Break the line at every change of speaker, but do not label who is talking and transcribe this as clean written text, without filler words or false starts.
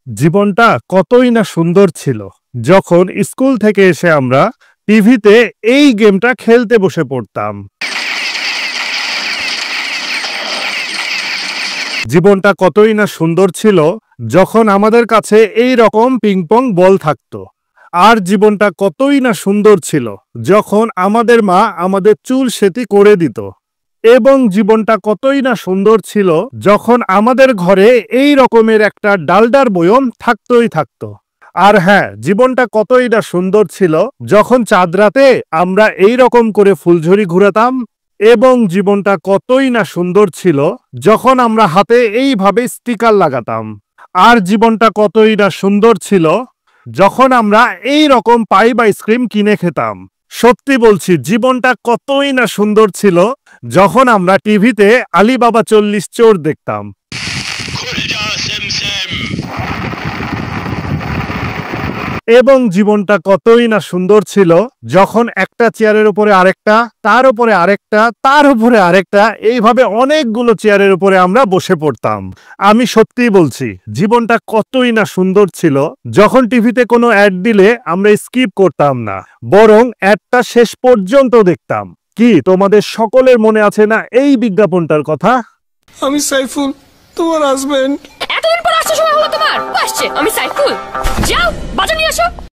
জীবনটা কতই না সুন্দর ছিল যখন স্কুল থেকে এসে আমরা টিভিতে এই গেমটা খেলতে বসে পড়তাম। জীবনটা কতই না সুন্দর ছিল যখন আমাদের কাছে এই রকম পিংপং বল থাকতো। আর জীবনটা কতই না সুন্দর ছিল যখন আমাদের মা আমাদের চুল সেতি করে দিত। এবং জীবনটা কতই না সুন্দর ছিল যখন আমাদের ঘরে এই রকমের একটা ডালডার বয়ম থাকতই থাকতো। আর হ্যাঁ, জীবনটা কতই না সুন্দর ছিল যখন চাঁদ রাতে আমরা এই রকম করে ফুলঝুরি ঘুরাতাম। এবং জীবনটা কতই না সুন্দর ছিল যখন আমরা হাতে এইভাবে স্টিকার লাগাতাম। আর জীবনটা কতই না সুন্দর ছিল যখন আমরা এই রকম পাইপ আইসক্রিম কিনে খেতাম। সত্যি বলছি, জীবনটা কতই না সুন্দর ছিল যখন আমরা টিভিতে আলিবাবা 40 চোর দেখতাম। এবং জীবনটা কতই না সুন্দর ছিল যখন একটা চেয়ারের উপরে আরেকটা, তার উপরে আরেকটা, তার উপরে আরেকটা, এইভাবে অনেকগুলো চেয়ারের উপরে আমরা বসে পড়তাম। আমি সত্যিই বলছি, জীবনটা কতই না সুন্দর ছিল যখন টিভিতে কোনো অ্যাড দিলে আমরা স্কিপ করতাম না, বরং অ্যাডটা শেষ পর্যন্ত দেখতাম। কি তোমাদের সকলের মনে আছে না এই বিজ্ঞাপনটার কথা?
আমি সাইফুল, তোমার হাজবেন্ড।
এতদিন পর আসছে সময় হলো তোমার? আসছে, আমি সাইফুল। যাও বাজা নিয়ে আসো।